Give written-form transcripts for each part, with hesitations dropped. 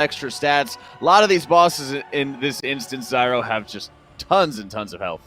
extra stats. A lot of these bosses in this instance, Zyro, have just tons and tons of health.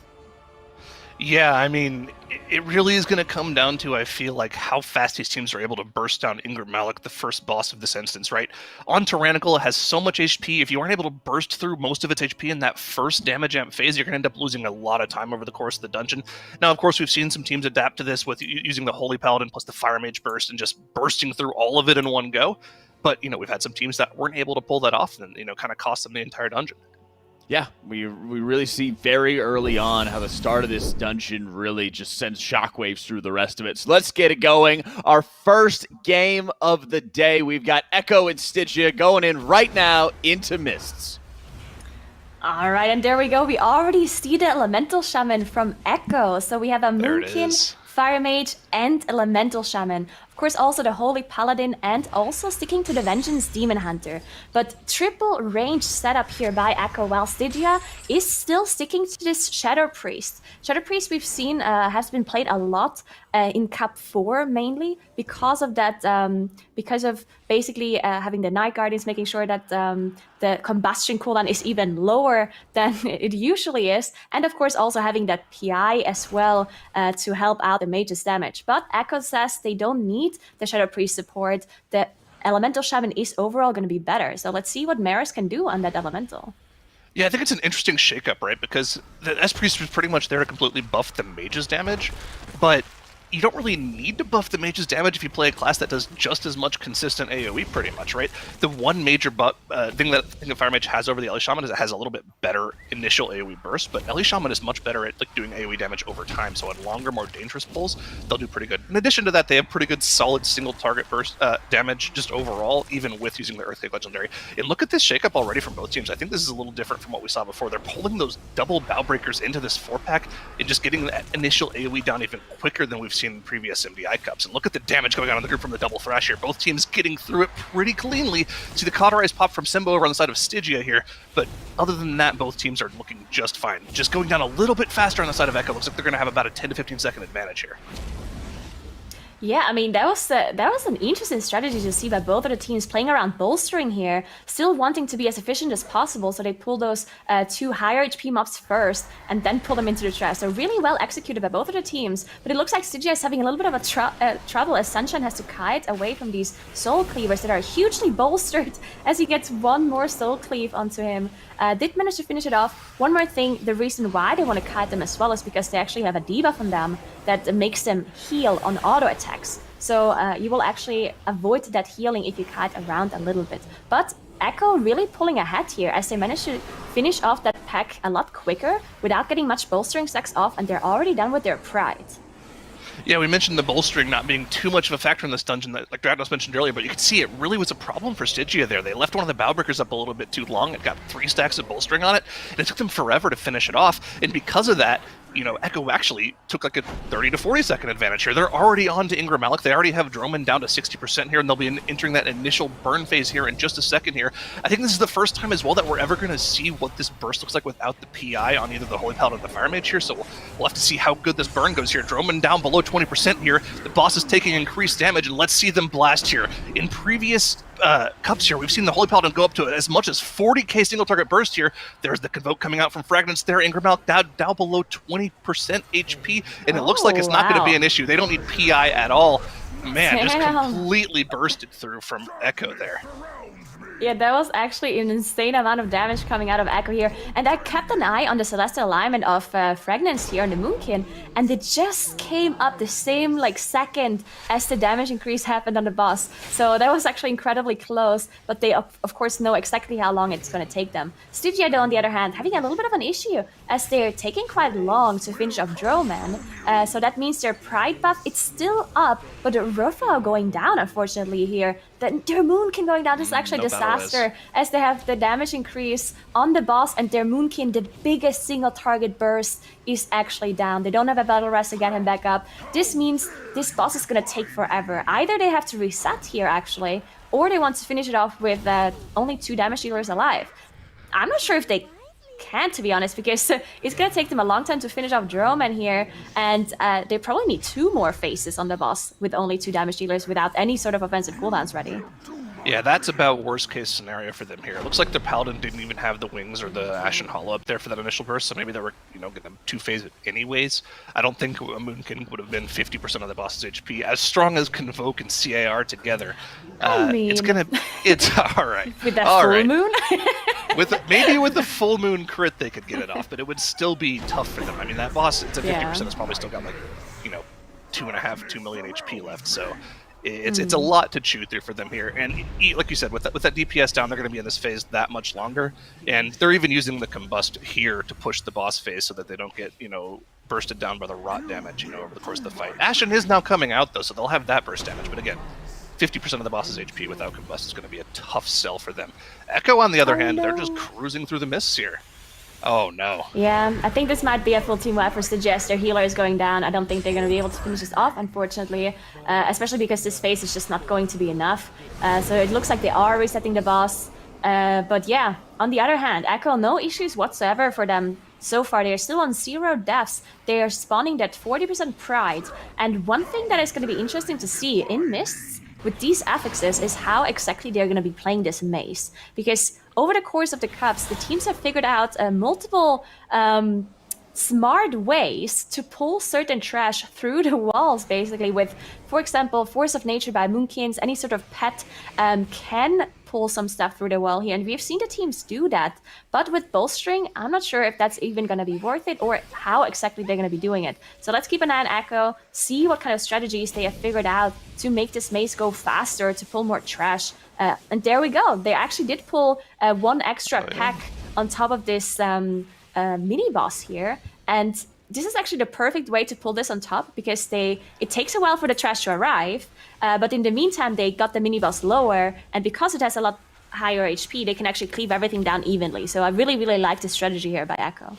Yeah, I mean, it really is going to come down to, I feel like, how fast these teams are able to burst down Ingrid Malik, the first boss of this instance, right? On Tyrannical, it has so much HP. If you aren't able to burst through most of its HP in that first damage amp phase, you're going to end up losing a lot of time over the course of the dungeon. Now, of course, we've seen some teams adapt to this with using the Holy Paladin plus the Fire Mage burst and just bursting through all of it in one go. But, we've had some teams that weren't able to pull that off and, kind of cost them the entire dungeon. Yeah, we really see very early on how the start of this dungeon really just sends shockwaves through the rest of it. So let's get it going. Our first game of the day. We've got Echo and Stygia going in right now into Mists. All right, and there we go. We already see the Elemental Shaman from Echo. So we have a Moonkin, Fire Mage, and Elemental Shaman. Of course, also the Holy Paladin, and also sticking to the Vengeance Demon Hunter. But triple range setup here by Echo, while Stygia is still sticking to this Shadow Priest. Shadow Priest we've seen has been played a lot in Cup 4 mainly because of that, because of basically having the Night Guardians, making sure that the combustion cooldown is even lower than it usually is, and of course also having that PI as well to help out the mage's damage. But Echo says they don't need the Shadow Priest support. The Elemental Shaman is overall going to be better. So let's see what Maris can do on that Elemental. Yeah, I think it's an interesting shakeup, right? Because the S-Priest was pretty much there to completely buff the mage's damage, but you don't really need to buff the mage's damage if you play a class that does just as much consistent AoE, pretty much, right? The one major thing that I think the Fire Mage has over the Ellie Shaman is it has a little bit better initial AoE burst, but Ellie Shaman is much better at doing AoE damage over time, so on longer, more dangerous pulls, they'll do pretty good. In addition to that, they have pretty good solid single target burst damage just overall, even with using the Earthquake Legendary. And look at this shakeup already from both teams. I think this is a little different from what we saw before. They're pulling those double bow breakers into this 4-pack and just getting that initial AoE down even quicker than we've seen in previous MDI Cups. And look at the damage going on in the group from the double thrash here. Both teams getting through it pretty cleanly. See the cauterized pop from Simbo over on the side of Stygia here, but other than that, both teams are looking just fine. Just going down a little bit faster on the side of Echo. Looks like they're going to have about a 10 to 15 second advantage here. Yeah, I mean, that was an interesting strategy to see by both of the teams playing around bolstering here, still wanting to be as efficient as possible, so they pull those 2 higher HP mobs first, and then pull them into the trash. So really well executed by both of the teams, but it looks like Stygia is having a little bit of a trouble as Sunshine has to kite away from these Soul Cleavers that are hugely bolstered as he gets one more Soul Cleave onto him. Did manage to finish it off. One more thing, the reason why they want to kite them as well is because they actually have a debuff on them that makes them heal on auto attacks. So you will actually avoid that healing if you kite around a little bit. But Echo really pulling ahead here as they managed to finish off that pack a lot quicker without getting much bolstering stacks off, and they're already done with their Pride. Yeah, we mentioned the bolstering not being too much of a factor in this dungeon, like Dragnos mentioned earlier, but you could see it really was a problem for Stygia there. They left one of the Bowbreakers up a little bit too long. It got 3 stacks of bolstering on it, and it took them forever to finish it off. And because of that, Echo actually took like a 30 to 40 second advantage here. They're already on to Ingrid Malik. They already have Droman down to 60% here, and they'll be entering that initial burn phase here in just a second here. I think this is the first time as well that we're ever going to see what this burst looks like without the PI on either the Holy Paladin or the Fire Mage here, so we'll have to see how good this burn goes here. Droman down below 20% here. The boss is taking increased damage, and let's see them blast here. In previous Cups here, we've seen the Holy Paladin go up to as much as 40k single target burst here. There's the Convoke coming out from Fragments there. Ingrid Malik down below 20% HP, and it looks like it's not going to be an issue. They don't need PI at all. Man, just completely bursted through from Echo there. Yeah, that was actually an insane amount of damage coming out of Echo here. And I kept an eye on the Celestial Alignment of Fragments here on the Moonkin, and it just came up the same second as the damage increase happened on the boss. So that was actually incredibly close, but they of course know exactly how long it's going to take them. Stygia, though, on the other hand, having a little bit of an issue as they're taking quite long to finish off Droman. So that means their Pride buff, it's still up, but the Rufa going down, unfortunately, here. Their Moonkin going down is actually a disaster as they have the damage increase on the boss, and their Moonkin, the biggest single target burst, is actually down. They don't have a battle rest to get him back up. This means this boss is going to take forever. Either they have to reset here, actually, or they want to finish it off with only 2 damage dealers alive. I'm not sure if they can, to be honest, because it's going to take them a long time to finish off Droman here, and they probably need 2 more phases on the boss with only 2 damage dealers without any sort of offensive cooldowns ready. Yeah, that's about worst case scenario for them here. It looks like the Paladin didn't even have the wings or the Ashen Hollow up there for that initial burst, so maybe they were, going to two-phase it anyways. I don't think a Moonkin would have been 50% of the boss's HP. As strong as Convoke and CAR together, it's all right. With that full moon? Maybe with the full moon crit they could get it off, but it would still be tough for them. I mean, that boss, it's a 50%, it's probably still got 2 million HP left, so it's a lot to chew through for them here. And like you said, with that DPS down, they're going to be in this phase that much longer, and they're even using the combust here to push the boss phase so that they don't get bursted down by the rot damage over the course of the fight. Ashen is now coming out though, so they'll have that burst damage, but again, 50% of the boss's HP without combust is going to be a tough sell for them. Echo, on the other hand, they're just cruising through the mists here. Oh no. Yeah, I think this might be a full team wipe for Stygia as their healer is going down. I don't think they're going to be able to finish this off, unfortunately, especially because this phase is just not going to be enough. So it looks like they are resetting the boss. But yeah, on the other hand, Echo, no issues whatsoever for them so far. They're still on 0 deaths. They are spawning that 40% pride. And one thing that is going to be interesting to see in Mists with these affixes is how exactly they're going to be playing this maze. Because over the course of the cups, the teams have figured out multiple smart ways to pull certain trash through the walls, basically, with, for example, Force of Nature by Moonkins. Any sort of pet can pull some stuff through the wall here, and we've seen the teams do that. But with Bowstring, I'm not sure if that's even going to be worth it or how exactly they're going to be doing it. So let's keep an eye on Echo, see what kind of strategies they have figured out to make this maze go faster, to pull more trash. And there we go. They actually did pull one extra pack on top of this mini boss here, and this is actually the perfect way to pull this on top, because it takes a while for the trash to arrive, but in the meantime they got the mini boss lower, and because it has a lot higher HP, they can actually cleave everything down evenly. So I really, really like this strategy here by Echo.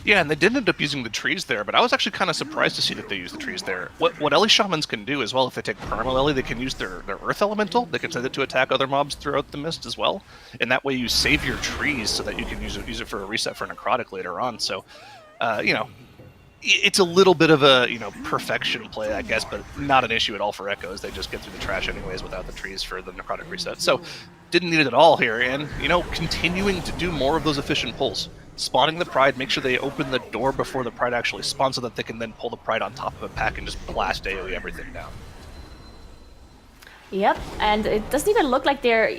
Yeah, and they did end up using the trees there, but I was actually kind of surprised to see that they used the trees there. What Ellie Shamans can do as well, if they take Perma Ellie, they can use their Earth Elemental. They can send it to attack other mobs throughout the mist as well, and that way you save your trees so that you can use it for a reset for Necrotic later on. So, it's a little bit of a perfection play, I guess, but not an issue at all for Echoes. They just get through the trash anyways without the trees for the Necrotic reset. So, didn't need it at all here, and continuing to do more of those efficient pulls. Spawning the Pride, make sure they open the door before the Pride actually spawns so that they can then pull the Pride on top of a pack and just blast AoE everything down. Yep, and it doesn't even look like they're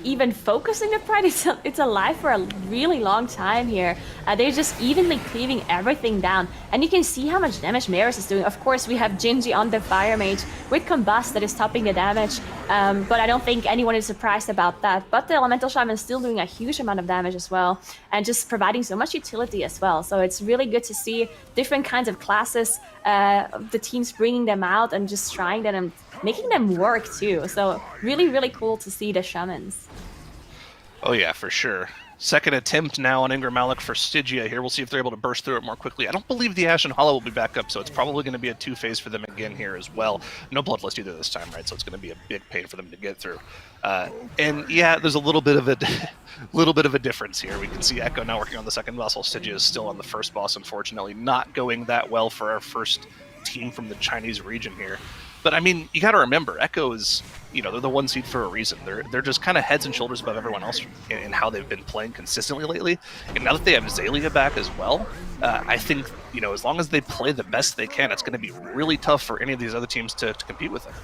even focusing the Pride. It's alive for a really long time here. They're just evenly cleaving everything down, and you can see how much damage Maris is doing. Of course, we have Gingy on the Fire Mage with Combust that is topping the damage, but I don't think anyone is surprised about that. But the Elemental Shaman is still doing a huge amount of damage as well, and just providing so much utility as well. So it's really good to see different kinds of classes, the teams bringing them out and just trying them and making them work too. So really, really cool to see the Shamans. Oh yeah, for sure. Second attempt now on Ingram Malik for Stygia here. We'll see if they're able to burst through it more quickly. I don't believe the Ashen Hollow will be back up, so it's probably going to be a two-phase for them again here as well. No Bloodlust either this time, right? So it's going to be a big pain for them to get through. And yeah, there's a little bit of a difference here. We can see Echo now working on the second boss, while Stygia is still on the first boss, unfortunately. Not going that well for our first team from the Chinese region here. But I mean, you got to remember, Echo is, they're the one seed for a reason. They're just kind of heads and shoulders above everyone else in how they've been playing consistently lately. And now that they have Zalia back as well, I think, as long as they play the best they can, it's going to be really tough for any of these other teams to compete with them.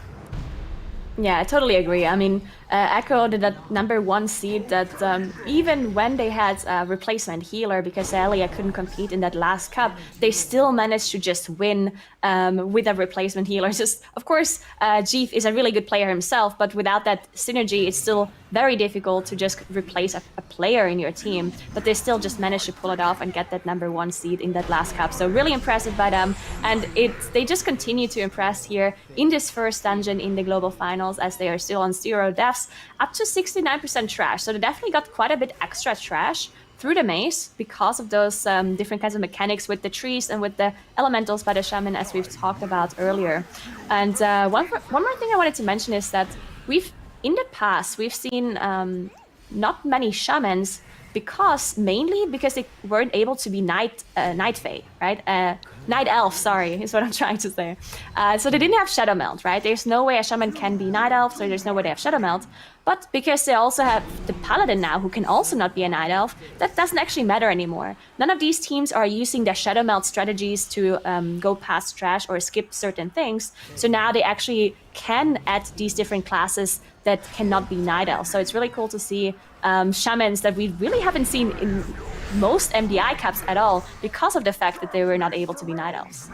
Yeah, I totally agree. I mean, Echo did that #1 seed that even when they had a replacement healer, because Alia couldn't compete in that last cup, they still managed to just win with a replacement healer. Just, of course, Jeef is a really good player himself, but without that synergy, it's still very difficult to just replace a player in your team. But they still just managed to pull it off and get that #1 seed in that last cup. So really impressive by them. And they just continue to impress here in this first dungeon in the global finals, as they are still on 0 deaths, up to 69% trash. So they definitely got quite a bit extra trash through the maze because of those different kinds of mechanics with the trees and with the elementals by the shaman, as we've talked about earlier. And one more thing I wanted to mention is that in the past we've seen not many shamans mainly because they weren't able to be Night Fae, right? Night Elf, sorry, is what I'm trying to say. So they didn't have Shadow Melt, right? There's no way a shaman can be Night Elf, so there's no way they have Shadow Melt. But because they also have the Paladin now, who can also not be a Night Elf, that doesn't actually matter anymore. None of these teams are using their Shadow Melt strategies to go past trash or skip certain things. So now they actually can add these different classes that cannot be Night Elves. So it's really cool to see shamans that we really haven't seen in most MDI caps at all because of the fact that they were not able to be Night Elves.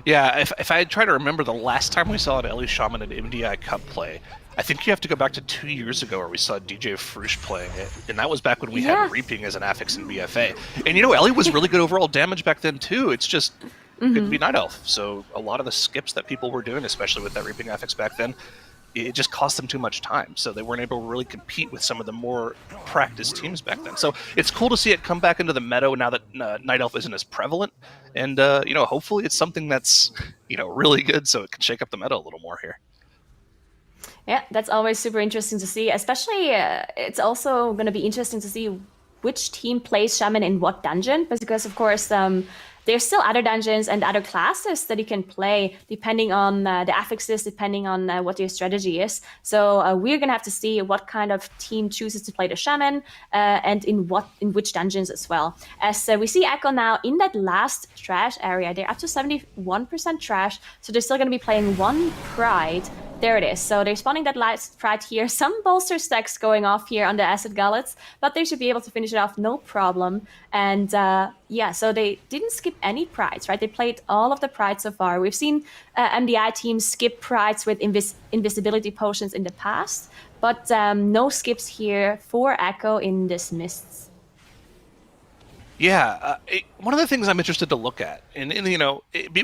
Yeah, if I try to remember the last time we saw an Ellie Shaman at MDI Cup play, I think you have to go back to 2 years ago where we saw DJ Frush playing it, and that was back when we had Reaping as an affix in BFA. And Ellie was really good overall damage back then too, it's just couldn't be Night Elf. So a lot of the skips that people were doing, especially with that Reaping affix back then, it just cost them too much time, so they weren't able to really compete with some of the more practiced teams back then. So it's cool to see it come back into the meta now that Night Elf isn't as prevalent, and hopefully it's something that's really good, so it can shake up the meta a little more here. Yeah, that's always super interesting to see. Especially, it's also going to be interesting to see which team plays Shaman in what dungeon, because of course there's still other dungeons and other classes that you can play depending on the affixes, depending on what your strategy is. So we're gonna have to see what kind of team chooses to play the Shaman and in which dungeons as well. As we see Echo now in that last trash area, they're up to 71% trash, so they're still gonna be playing one Pride. There it is. So they're spawning that last Pride here. Some bolster stacks going off here on the Acid Gullets, but they should be able to finish it off no problem. And so they didn't skip any Prides, right? They played all of the Prides so far. We've seen MDI teams skip Prides with invisibility potions in the past, but no skips here for Echo in this Mists. Yeah, one of the things I'm interested to look at, and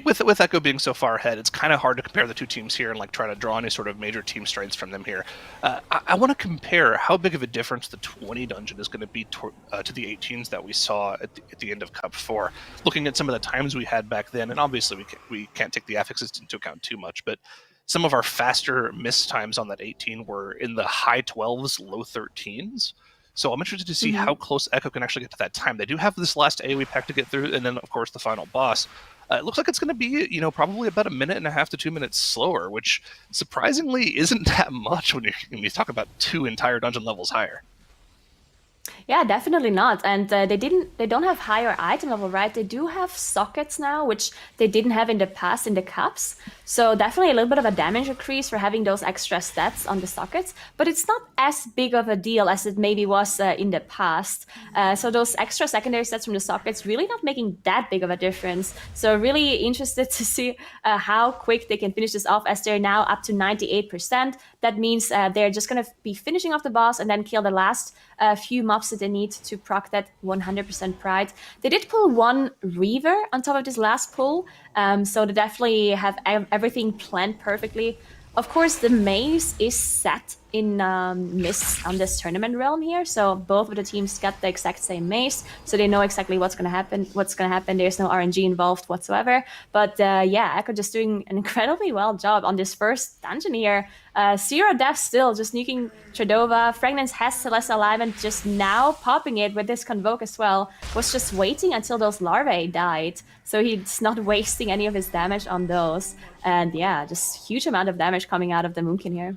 with Echo being so far ahead, it's kind of hard to compare the two teams here and try to draw any sort of major team strengths from them here. I want to compare how big of a difference the 20 dungeon is going to be to the 18s that we saw at the end of Cup 4. Looking at some of the times we had back then, and obviously we can't take the affixes into account too much, but some of our faster miss times on that 18 were in the high 12s, low 13s. So I'm interested to see how close Echo can actually get to that time. They do have this last AoE pack to get through, and then, of course, the final boss. It looks like it's going to be, probably about 1.5 to 2 minutes slower, which surprisingly isn't that much when you talk about 2 entire dungeon levels higher. Yeah, definitely not. And they don't have higher item level, right? They do have sockets now, which they didn't have in the past in the cups. So definitely a little bit of a damage increase for having those extra stats on the sockets, but it's not as big of a deal as it maybe was in the past. So those extra secondary stats from the sockets really not making that big of a difference. So really interested to see how quick they can finish this off, as they're now up to 98%. That means they're just going to be finishing off the boss and then kill the last few mobs that they need to proc that 100% Pride. They did pull one Reaver on top of this last pull, so they definitely have everything planned perfectly. Of course, the maze is set in Mists on this tournament realm here, so both of the teams got the exact same maze, so they know exactly what's gonna happen. There's no RNG involved whatsoever. But Echo just doing an incredibly well job on this first dungeon here. 0 deaths still, just nuking Tradova. Fragnance has Celeste Alignment just now popping it with this Convoke as well. Was just waiting until those larvae died, so he's not wasting any of his damage on those. And yeah, just huge amount of damage coming out of the Moonkin here.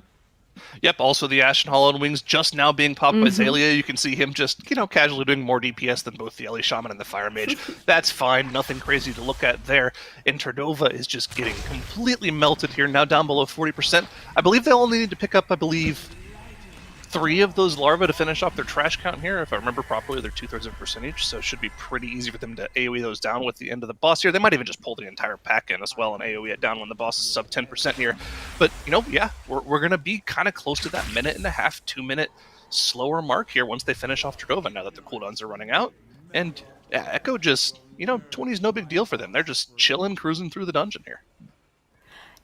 Yep, also the Ashen Hollow Wings just now being popped by Zalia. You can see him just, casually doing more DPS than both the Ellie Shaman and the Fire Mage. That's fine, nothing crazy to look at there. And Turdova is just getting completely melted here, now down below 40%. I believe they only need to pick up, 3 of those larvae to finish off their trash count here. If I remember properly, they're 2/3 of a percentage, so it should be pretty easy for them to AoE those down with the end of the boss here. They might even just pull the entire pack in as well and AoE it down when the boss is sub 10% here. But, we're going to be kind of close to that 1.5, 2 minute slower mark here once they finish off Turdova, now that the cooldowns are running out. And Echo just, 20 is no big deal for them. They're just chilling, cruising through the dungeon here.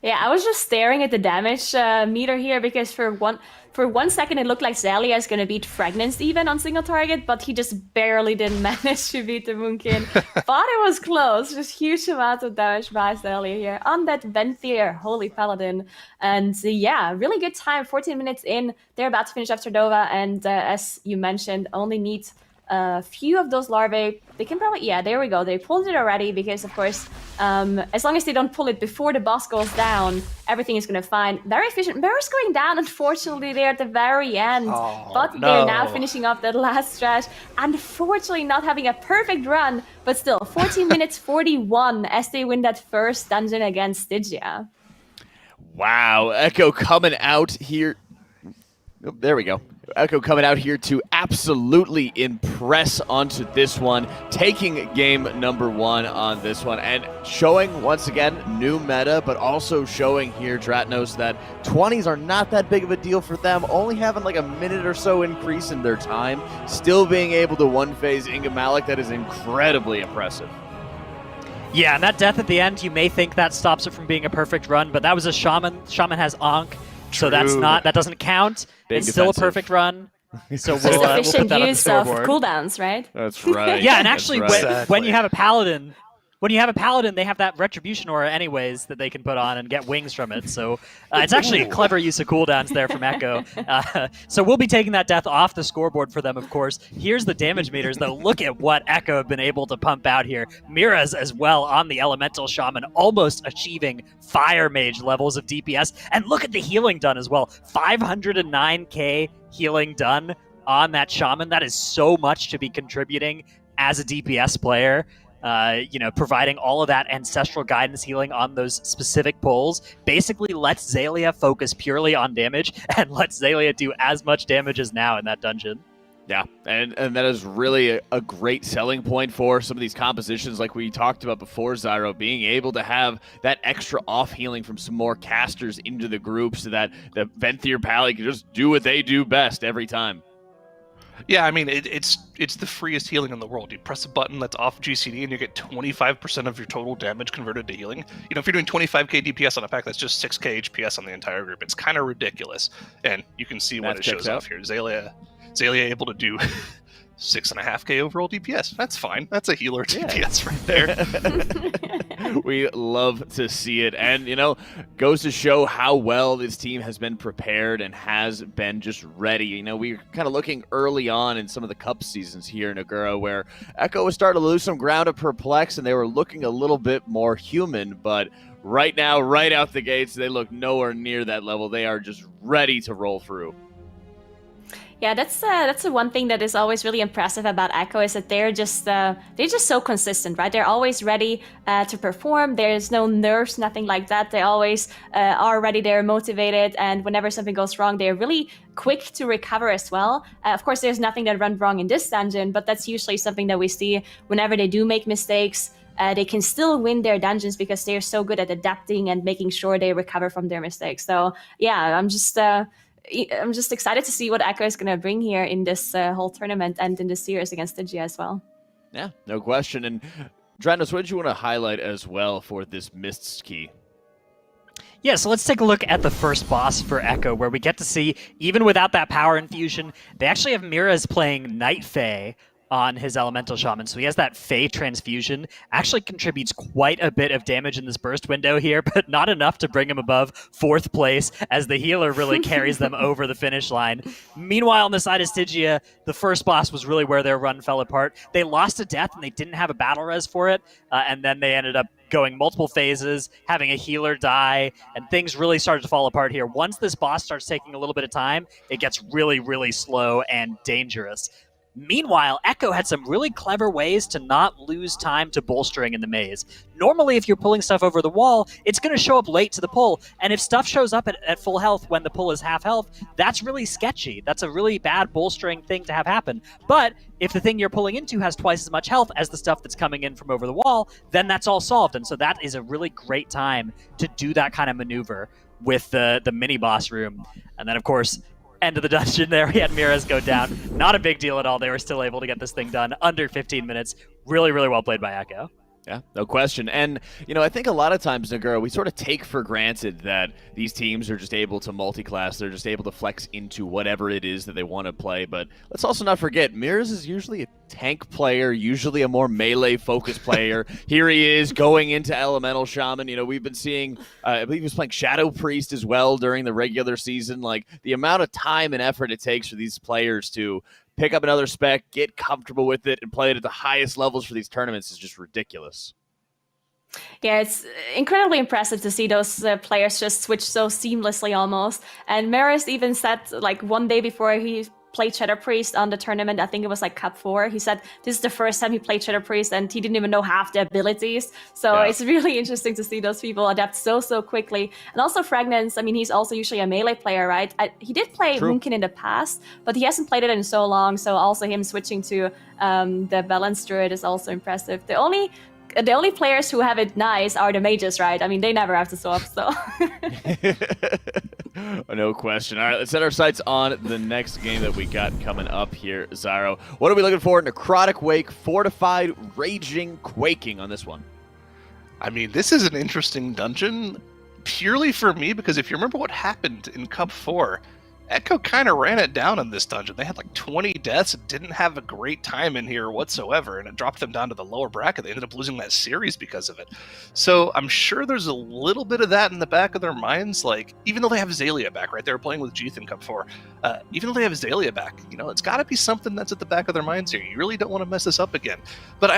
Yeah, I was just staring at the damage meter here because for one second it looked like Zalia is going to beat Fragrance even on single target, but he just barely didn't manage to beat the Moonkin. But it was close. Just huge amount of damage by Zalia here on that Venthyr Holy Paladin. And really good time. 14 minutes in, they're about to finish off Turdova, and as you mentioned, only need a few of those larvae. They can probably, yeah, there we go. They pulled it already because, of course, as long as they don't pull it before the boss goes down, everything is going to fine. Very efficient. Mirror's going down, unfortunately, there at the very end. But they're now finishing off that last stretch. Unfortunately, not having a perfect run, but still, 14 minutes 41 as they win that first dungeon against Stygia. Wow, Echo coming out here. Oh, there we go. Echo coming out here to absolutely impress onto this one, taking game number 1 on this one, and showing, once again, new meta, but also showing here, Dratnos, that 20s are not that big of a deal for them, only having like a minute or so increase in their time, still being able to one-phase Inga Malik. That is incredibly impressive. Yeah, and that death at the end, you may think that stops it from being a perfect run, but that was a Shaman. Shaman has Ankh, so that doesn't count. Big it's defensive. Still a perfect run. So Just we'll efficient put that use on of the scoreboard. cooldowns, right? That's right. Yeah, and actually, That's right. when you have a paladin, they have that retribution aura anyways that they can put on and get wings from it. So it's actually a clever use of cooldowns there from Echo. So we'll be taking that death off the scoreboard for them, of course. Here's the damage meters, though. Look at what Echo have been able to pump out here. Mira's as well on the Elemental Shaman, almost achieving Fire Mage levels of DPS. And look at the healing done as well. 509k healing done on that Shaman. That is so much to be contributing as a DPS player. Providing all of that ancestral guidance healing on those specific pulls basically lets Xaylia focus purely on damage and lets Xaylia do as much damage as now in that dungeon. Yeah, and that is really a great selling point for some of these compositions like we talked about before, Zyro, being able to have that extra off healing from some more casters into the group so that the Venthyr Pally can just do what they do best every time. Yeah, I mean, it's the freest healing in the world. You press a button that's off GCD and you get 25% of your total damage converted to healing. You know, if you're doing 25k DPS on a pack, that's just 6k HPS on the entire group. It's kind of ridiculous. And you can see when it shows off here. Xaylia able to do 6.5k overall DPS. That's fine. That's a healer DPS right there. We love to see it. And, goes to show how well this team has been prepared and has been just ready. We're kind of looking early on in some of the cup seasons here in Agura where Echo was starting to lose some ground at Perplex and they were looking a little bit more human. But right now, right out the gates, they look nowhere near that level. They are just ready to roll through. Yeah, that's the one thing that is always really impressive about Echo is that they're just so consistent, right? They're always ready to perform. There's no nerves, nothing like that. They always are ready. They're motivated, and whenever something goes wrong, they're really quick to recover as well. Of course, there's nothing that went wrong in this dungeon, but that's usually something that we see whenever they do make mistakes. They can still win their dungeons because they're so good at adapting and making sure they recover from their mistakes. So yeah, I'm just excited to see what Echo is going to bring here in this whole tournament and in the series against Stygia as well. Yeah, no question. And Dranos, what did you want to highlight as well for this Mist's Key? Yeah, so let's take a look at the first boss for Echo, where we get to see, even without that power infusion, they actually have Miraz playing Night Fae on his Elemental Shaman. So he has that Fae transfusion, actually contributes quite a bit of damage in this burst window here, but not enough to bring him above 4th place as the healer really carries them over the finish line. Meanwhile, on the side of Stygia, the first boss was really where their run fell apart. They lost a death and they didn't have a battle res for it, and then they ended up going multiple phases, having a healer die, and things really started to fall apart here. Once this boss starts taking a little bit of time, it gets really, really slow and dangerous. Meanwhile, Echo had some really clever ways to not lose time to bolstering in the maze. Normally, if you're pulling stuff over the wall, it's going to show up late to the pull, and if stuff shows up at full health when the pull is half health, that's really sketchy. That's a really bad bolstering thing to have happen. But if the thing you're pulling into has twice as much health as the stuff that's coming in from over the wall, then that's all solved, and so that is a really great time to do that kind of maneuver with the mini-boss room. And then, of course, end of the dungeon there, we had Miraz go down. Not a big deal at all. They were still able to get this thing done under 15 minutes. Really, really well played by Echo. Yeah, no question. And, I think a lot of times, Nagura, we sort of take for granted that these teams are just able to multi-class. They're just able to flex into whatever it is that they want to play. But let's also not forget, Miraz is usually a tank player, usually a more melee-focused player. Here he is going into Elemental Shaman. We've been seeing, I believe he was playing Shadow Priest as well during the regular season. Like, the amount of time and effort it takes for these players to pick up another spec, get comfortable with it, and play it at the highest levels for these tournaments is just ridiculous. Yeah, it's incredibly impressive to see those players just switch so seamlessly almost. And Maris even said, like, one day before he played Shadow Priest on the tournament, I think it was like Cup 4, he said this is the first time he played Shadow Priest and he didn't even know half the abilities. So it's really interesting to see those people adapt so quickly. And also Fragnance, I mean, he's also usually a melee player, right? He did play Moonkin in the past, but he hasn't played it in so long, so also him switching to the Balance Druid is also impressive. The only players who have it nice are the mages, right? I mean, they never have to swap, so. No question. All right, let's set our sights on the next game that we got coming up here, Zyro. What are we looking for? Necrotic Wake, Fortified, Raging, Quaking on this one. I mean, this is an interesting dungeon purely for me because if you remember what happened in Cup 4, Echo kind of ran it down in this dungeon. They had like 20 deaths, didn't have a great time in here whatsoever, and it dropped them down to the lower bracket. They ended up losing that series because of it. So I'm sure there's a little bit of that in the back of their minds. Like, even though they have Azalea back, right? They were playing with Jeeth in Cup 4. Even though they have Azalea back, you know, it's got to be something that's at the back of their minds here. You really don't want to mess this up again. But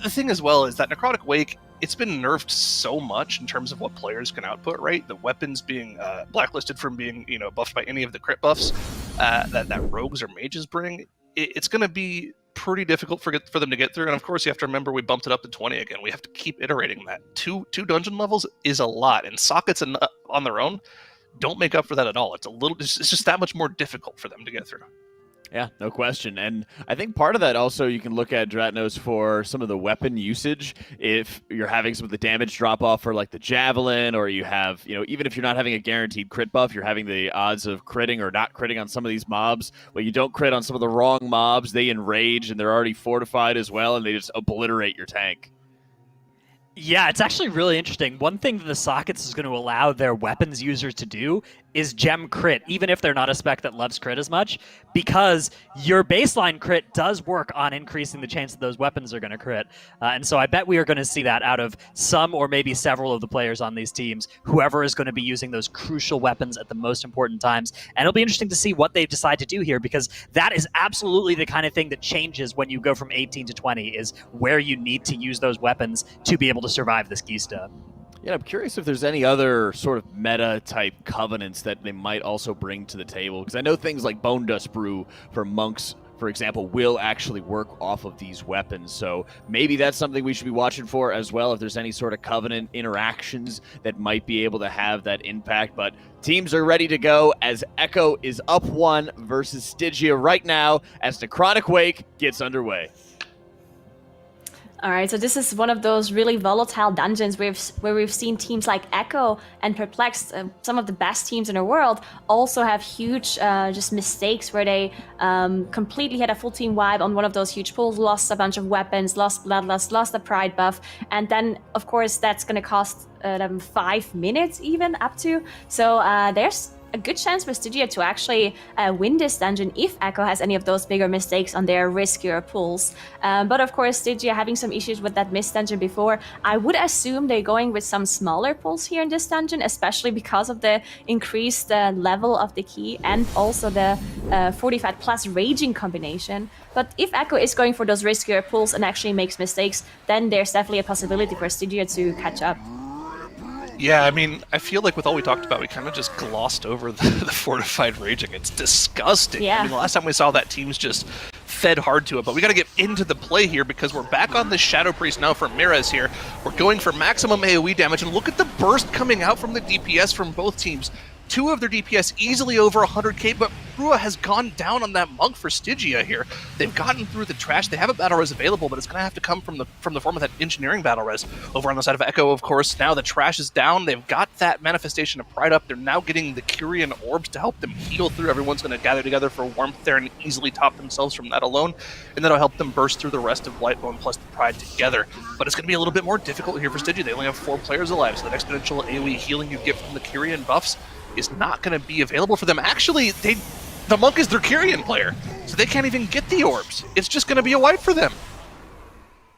the thing as well is that Necrotic Wake, it's been nerfed so much in terms of what players can output, right? The weapons being blacklisted from being, you know, buffed by any of the crit buffs that rogues or mages bring. It's going to be pretty difficult for them to get through. And of course, you have to remember we bumped it up to 20 again. We have to keep iterating that. Two dungeon levels is a lot, and sockets on their own don't make up for that at all. It's just that much more difficult for them to get through. Yeah, no question. And I think part of that also you can look at Dratnos for some of the weapon usage. If you're having some of the damage drop off for like the Javelin, or you have, you know, even if you're not having a guaranteed crit buff, you're having the odds of critting or not critting on some of these mobs. Well, you don't crit on some of the wrong mobs, they enrage and they're already fortified as well, and they just obliterate your tank. Yeah, it's actually really interesting. One thing that the sockets is going to allow their weapons users to do is gem crit, even if they're not a spec that loves crit as much, because your baseline crit does work on increasing the chance that those weapons are going to crit. And so I bet we are going to see that out of some or maybe several of the players on these teams, whoever is going to be using those crucial weapons at the most important times. And it'll be interesting to see what they decide to do here, because that is absolutely the kind of thing that changes when you go from 18 to 20, is where you need to use those weapons to be able to survive this Gista. Yeah, I'm curious if there's any other sort of meta-type covenants that they might also bring to the table, because I know things like Bone Dust Brew for monks, for example, will actually work off of these weapons, so maybe that's something we should be watching for as well, if there's any sort of covenant interactions that might be able to have that impact. But teams are ready to go as Echo is up 1 versus Stygia right now as Necrotic Wake gets underway. All right, so this is one of those really volatile dungeons where we've seen teams like Echo and Perplexed, some of the best teams in the world, also have huge just mistakes where they completely had a full team wipe on one of those huge pools, lost a bunch of weapons, lost Bloodlust, lost a Pride buff, and then, of course, that's going to cost them 5 minutes even, up to. So there's a good chance for Stygia to actually win this dungeon if Echo has any of those bigger mistakes on their riskier pulls. But of course, Stygia having some issues with that missed dungeon before, I would assume they're going with some smaller pulls here in this dungeon, especially because of the increased level of the key and also the Fortified plus Raging combination. But if Echo is going for those riskier pulls and actually makes mistakes, then there's definitely a possibility for Stygia to catch up. Yeah, I mean, I feel like with all we talked about, we kind of just glossed over the Fortified Raging. It's disgusting. Yeah. I mean, the last time we saw that, teams just fed hard to it. But we got to get into the play here because we're back on the Shadow Priest now for Mirez here. We're going for maximum AoE damage, and look at the burst coming out from the DPS from both teams. 2 of their DPS easily over 100k, but Rua has gone down on that monk for Stygia here. They've gotten through the trash. They have a battle res available, but it's going to have to come from the form of that engineering battle res. Over on the side of Echo, of course, now the trash is down. They've got that manifestation of Pride up. They're now getting the Curian orbs to help them heal through. Everyone's going to gather together for warmth there and easily top themselves from that alone, and that'll help them burst through the rest of Blightbone plus the Pride together. But it's going to be a little bit more difficult here for Stygia. They only have 4 players alive, so that exponential AoE healing you get from the Curian buffs is not going to be available for them. Actually, the monk is their Curian player, so they can't even get the orbs. It's just going to be a wipe for them.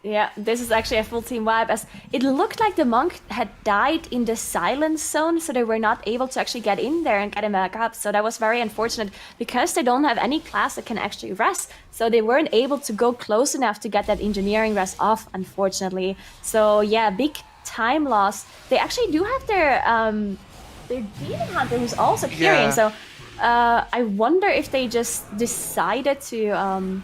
Yeah, this is actually a full team wipe, as it looked like the monk had died in the silence zone, so they were not able to actually get in there and get him back up. So that was very unfortunate because they don't have any class that can actually rest. So they weren't able to go close enough to get that engineering rest off, unfortunately. So yeah, big time loss. They actually do have their demon hunter who's also carrying. Yeah. So I wonder if they just decided to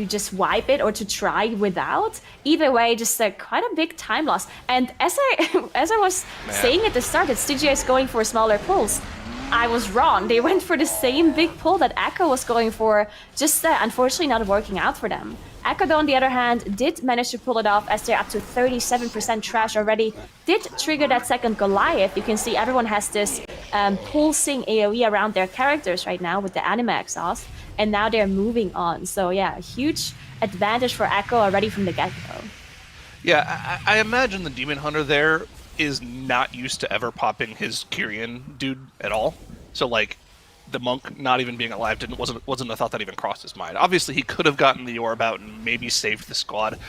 just wipe it or to try without. Either way, just quite a big time loss. And as I was saying at the start that Stygia is going for smaller pulls, I was wrong. They went for the same big pull that Echo was going for, just unfortunately not working out for them. Echo, though, on the other hand, did manage to pull it off as they're up to 37% trash already. Did trigger that second Goliath. You can see everyone has this pulsing AoE around their characters right now with the anime exhaust. And now they're moving on. So yeah, a huge advantage for Echo already from the get-go. Yeah, I imagine the Demon Hunter there is not used to ever popping his Kyrian dude at all. So like, the monk not even being alive wasn't a thought that even crossed his mind. Obviously, he could have gotten the orb out and maybe saved the squad,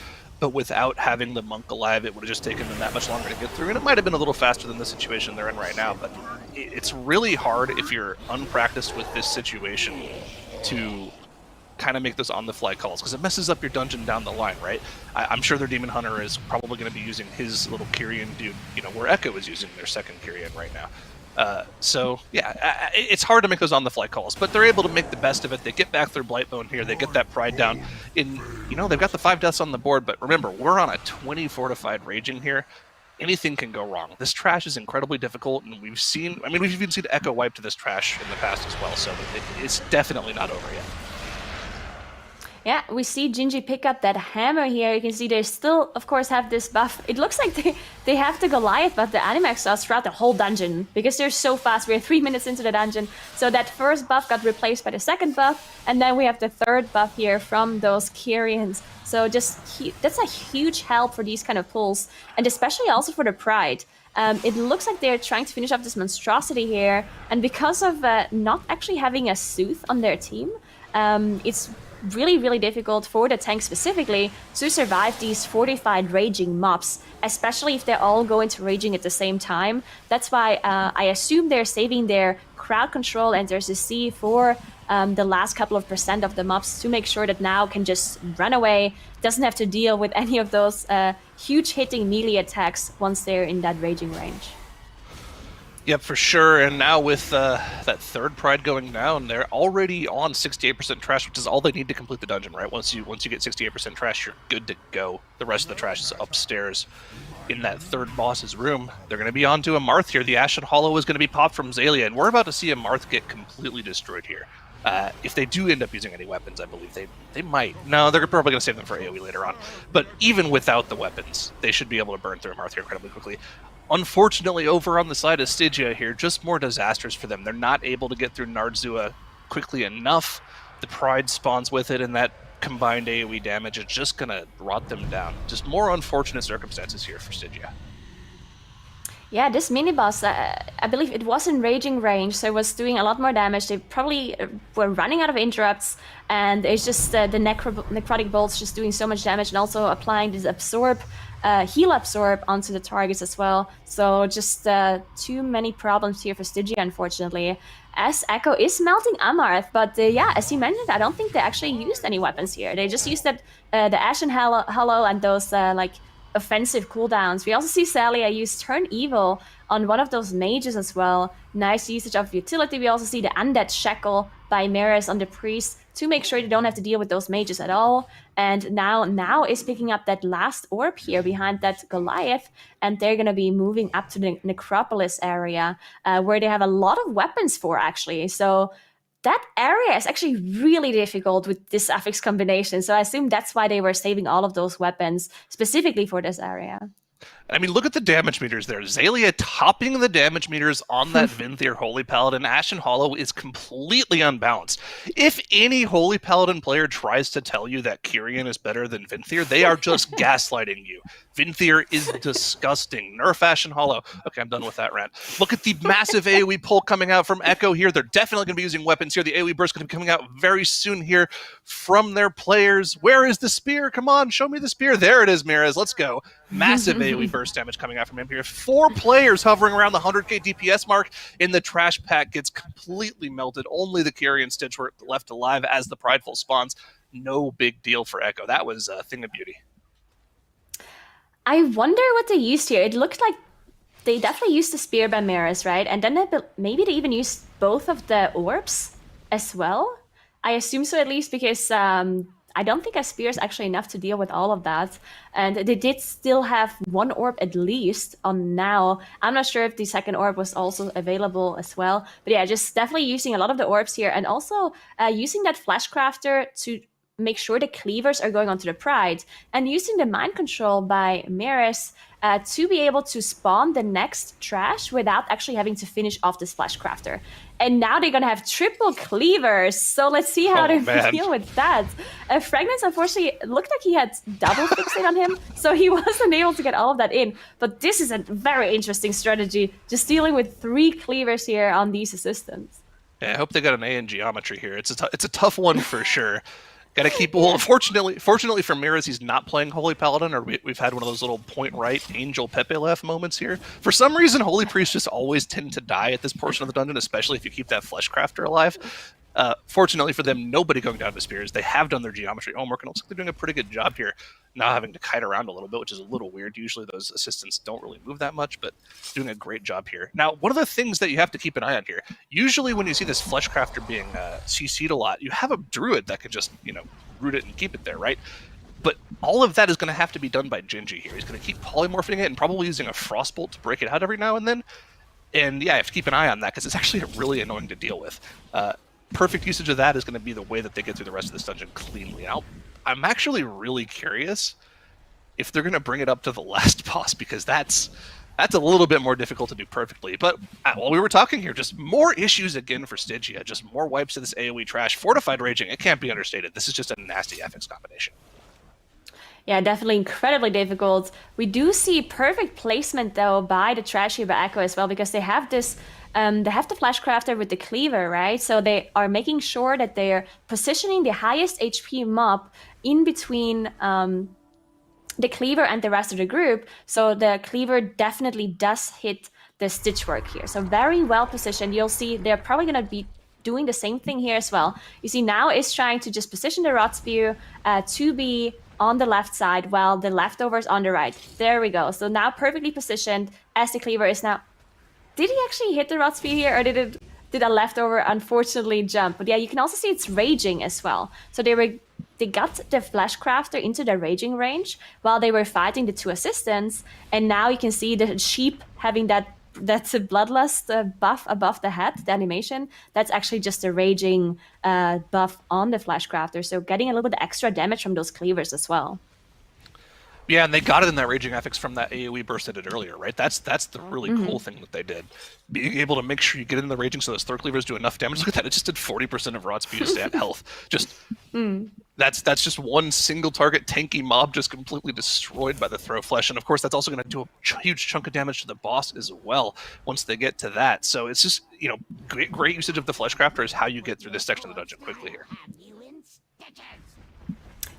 but without having the monk alive, it would have just taken them that much longer to get through. And it might have been a little faster than the situation they're in right now. But it's really hard if you're unpracticed with this situation to kind of make those on-the-fly calls, because it messes up your dungeon down the line, right? I'm sure their Demon Hunter is probably going to be using his little Kyrian dude, where Echo is using their second Kyrian right now. So, yeah, it's hard to make those on-the-fly calls, but they're able to make the best of it. They get back their Blightbone here. They get that pride down. They've got the 5 deaths on the board, but remember, we're on a 20 fortified raging here. Anything can go wrong. This trash is incredibly difficult, and we've even seen Echo wipe to this trash in the past as well, so it's definitely not over yet. Yeah, we see Gingy pick up that hammer here. You can see they still, of course, have this buff. It looks like they have the Goliath buff, the anime exhaust throughout the whole dungeon, because they're so fast. We're 3 minutes into the dungeon. So that first buff got replaced by the second buff, and then we have the third buff here from those Kyrians. So that's a huge help for these kind of pulls, and especially also for the pride. It looks like they're trying to finish up this monstrosity here, and because of not actually having a Sooth on their team, it's really, really difficult for the tank specifically to survive these fortified raging mobs, especially if they're all going to raging at the same time. That's why I assume they're saving their crowd control and their CC for the last couple of percent of the mobs to make sure that now can just run away, doesn't have to deal with any of those huge hitting melee attacks once they're in that raging range. Yep, for sure. And now with that third pride going down, they're already on 68% trash, which is all they need to complete the dungeon, right? Once you get 68% trash, you're good to go. The rest of the trash is upstairs in that third boss's room. They're going to be onto a Marth here. The Ashen Hollow is going to be popped from Zalia, and we're about to see a Marth get completely destroyed here. If they do end up using any weapons, I believe they might. No, they're probably going to save them for AoE later on. But even without the weapons, they should be able to burn through a Marth here incredibly quickly. Unfortunately, over on the side of Stygia here, just more disasters for them. They're not able to get through Nardzua quickly enough. The Pride spawns with it, and that combined AoE damage is just going to rot them down. Just more unfortunate circumstances here for Stygia. Yeah, this mini-boss, I believe it was in raging range, so it was doing a lot more damage. They probably were running out of interrupts, and it's just the necrotic bolts just doing so much damage, and also applying this heal absorb onto the targets as well. So just too many problems here for Stygia, unfortunately. As Echo is melting Amarth, but yeah, as you mentioned, I don't think they actually used any weapons here. They just used the Ashen Hollow and those offensive cooldowns. We also see Zalia use Turn Evil on one of those mages as well. Nice usage of utility. We also see the Undead Shackle by Maris on the Priest to make sure they don't have to deal with those mages at all. And now is picking up that last orb here behind that Goliath, and they're going to be moving up to the Necropolis area, where they have a lot of weapons for, actually. So that area is actually really difficult with this affix combination. So I assume that's why they were saving all of those weapons specifically for this area. I mean, look at the damage meters there. Xaylia topping the damage meters on that Venthyr Holy Paladin. Ashen Hollow is completely unbalanced. If any Holy Paladin player tries to tell you that Kyrian is better than Venthyr, they are just gaslighting you. Venthyr is disgusting. Nerf Ashen Hollow. Okay, I'm done with that rant. Look at the massive AoE pull coming out from Echo here. They're definitely going to be using weapons here. The AoE burst going to be coming out very soon here from their players. Where is the spear? Come on, show me the spear. There it is, Mirez. Let's go. Massive AoE burst damage coming out from him here. 4 players hovering around the 100k DPS mark, and the trash pack gets completely melted. Only the Kyrian Stitch were left alive as the Prideful spawns. No big deal for Echo. That was a thing of beauty. I wonder what they used here. It looked like they definitely used the spear by Mirez, right? And then maybe they even used both of the orbs as well. I assume so, at least, because I don't think a spear is actually enough to deal with all of that. And they did still have 1 orb at least on now. I'm not sure if the second orb was also available as well. But yeah, just definitely using a lot of the orbs here. And also using that Flash Crafter to make sure the cleavers are going onto the Pride. And using the Mind Control by Mirez to be able to spawn the next trash without actually having to finish off this Flash Crafter. And now they're going to have triple cleavers. So let's see how they deal with that. Fragrance, unfortunately, looked like he had double fixate on him. So he wasn't able to get all of that in. But this is a very interesting strategy. Just dealing with 3 cleavers here on these assistants. Yeah, I hope they got an A in geometry here. It's a tough one for sure. Got to keep. Well, fortunately for Mirez, he's not playing Holy Paladin, or we've had one of those little point right Angel Pepe left moments here. For some reason, Holy Priests just always tend to die at this portion of the dungeon, especially if you keep that Flesh Crafter alive. Fortunately for them, nobody going down to spears. They have done their geometry homework, and it looks like they're doing a pretty good job here, not having to kite around a little bit, which is a little weird. Usually those assistants don't really move that much, but doing a great job here. Now, one of the things that you have to keep an eye on here, usually when you see this Flesh Crafter being CC'd a lot, you have a Druid that can just, root it and keep it there, right? But all of that is going to have to be done by Gingy here. He's going to keep polymorphing it and probably using a Frostbolt to break it out every now and then. And yeah, I have to keep an eye on that because it's actually really annoying to deal with. Perfect usage of that is going to be the way that they get through the rest of this dungeon cleanly. Now, I'm actually really curious if they're going to bring it up to the last boss, because that's a little bit more difficult to do perfectly. But while we were talking here, just more issues again for Stygia, just more wipes to this AoE trash. Fortified Raging, it can't be understated. This is just a nasty FX combination. Yeah, definitely incredibly difficult. We do see perfect placement, though, by the trash here by Echo as well, because they have this... they have the Flash Crafter with the Cleaver, right? So they are making sure that they're positioning the highest HP mob in between the Cleaver and the rest of the group. So the Cleaver definitely does hit the stitch work here. So very well positioned. You'll see they're probably going to be doing the same thing here as well. You see now is trying to just position the Rod Spear to be on the left side while the leftovers on the right. There we go. So now perfectly positioned as the Cleaver is now... Did he actually hit the Rod Spear here, or did a leftover unfortunately jump? But yeah, you can also see it's raging as well. So they got the Flash Crafter into the raging range while they were fighting the 2 assistants, and now you can see the sheep having that's a bloodlust buff above the head, the animation. That's actually just a raging buff on the Flash Crafter, so getting a little bit extra damage from those cleavers as well. Yeah, and they got it in that Raging FX from that AoE burst they did earlier, right? That's the really cool thing that they did. Being able to make sure you get in the Raging so those throw cleavers do enough damage. Look at that, it just did 40% of Rod Spear's health. Just that's just one single target tanky mob just completely destroyed by the throw flesh. And of course, that's also going to do a huge chunk of damage to the boss as well once they get to that. So it's just, great usage of the Flesh Crafter is how you get through this section of the dungeon quickly here.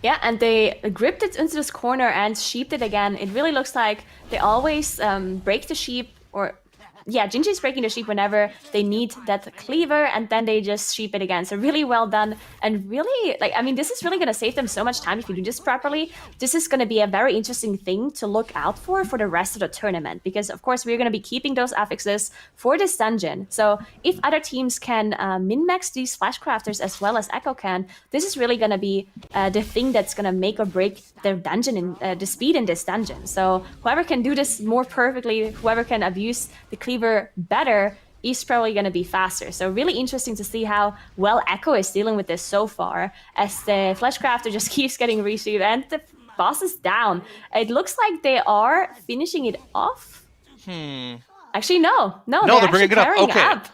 Yeah, and they gripped it into this corner and sheeped it again. It really looks like they always break the sheep, or... Yeah, Gingy is breaking the sheep whenever they need that cleaver, and then they just sheep it again. So really well done, and really, this is really going to save them so much time if you do this properly. This is going to be a very interesting thing to look out for the rest of the tournament, because of course we're going to be keeping those affixes for this dungeon. So if other teams can min-max these Flash Crafters as well as Echo can, this is really going to be the thing that's going to make or break the dungeon and the speed in this dungeon. So whoever can do this more perfectly, whoever can abuse the cleaver better, is probably going to be faster. So really interesting to see how well Echo is dealing with this so far, as the Flesh Crafter just keeps getting received, and the boss is down. It looks like they are finishing it off. Actually, no, they're bringing it up. carrying Okay. up.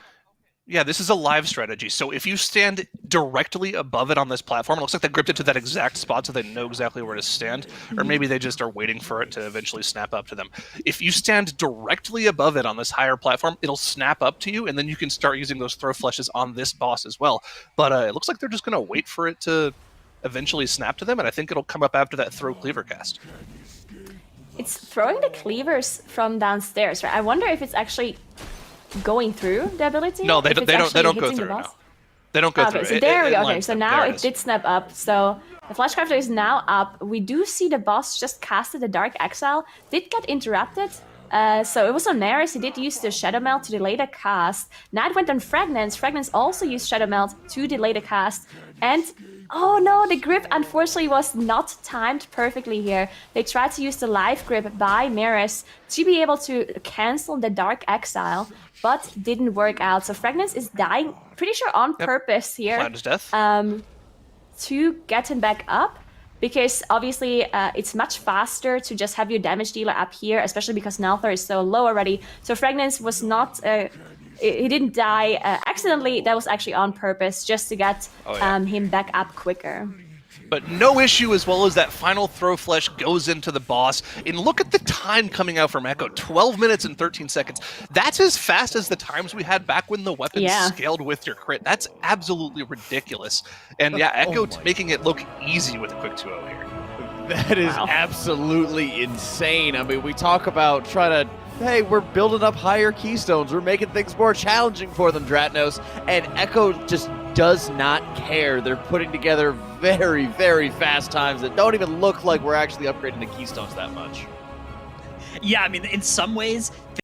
Yeah, this is a live strategy. So if you stand directly above it on this platform, it looks like they gripped it to that exact spot so they know exactly where to stand. Or maybe they just are waiting for it to eventually snap up to them. If you stand directly above it on this higher platform, it'll snap up to you, and then you can start using those throw flushes on this boss as well. But it looks like they're just going to wait for it to eventually snap to them, and I think it'll come up after that throw cleaver cast. It's throwing the cleavers from downstairs, right? I wonder if it's actually going through the ability. No, they if don't. it's They actually don't go hitting through. the No, boss? they don't go Okay, through. so there we go. Okay, lines so up. now There it is. did snap up. So the Flash Crafter is now up. We do see the boss just casted the Dark Exile. Did get interrupted. So it was on Maris. He did use the Shadow Melt to delay the cast. Now it went on Fragments. Fragments also used Shadow Melt to delay the cast. And oh no, the grip unfortunately was not timed perfectly here. They tried to use the live grip by Maris to be able to cancel the Dark Exile, but didn't work out. So Fragments is dying, pretty sure on purpose here. Planned his death. To get him back up, because obviously it's much faster to just have your damage dealer up here, especially because Nalthar is so low already. So Fragments was not, he didn't die accidentally, that was actually on purpose, just to get him back up quicker. But no issue as well as that final throw flesh goes into the boss. And look at the time coming out from Echo, 12 minutes and 13 seconds. That's as fast as the times we had back when the weapons scaled with your crit. That's absolutely ridiculous. And yeah, Echo making it look easy with a quick 2-0 here. That is absolutely insane. I mean, we talk about trying to, hey, we're building up higher keystones. We're making things more challenging for them, Dratnos. And Echo just does not care. They're putting together very, very fast times that don't even look like we're actually upgrading the keystones that much. Yeah, I mean, in some ways,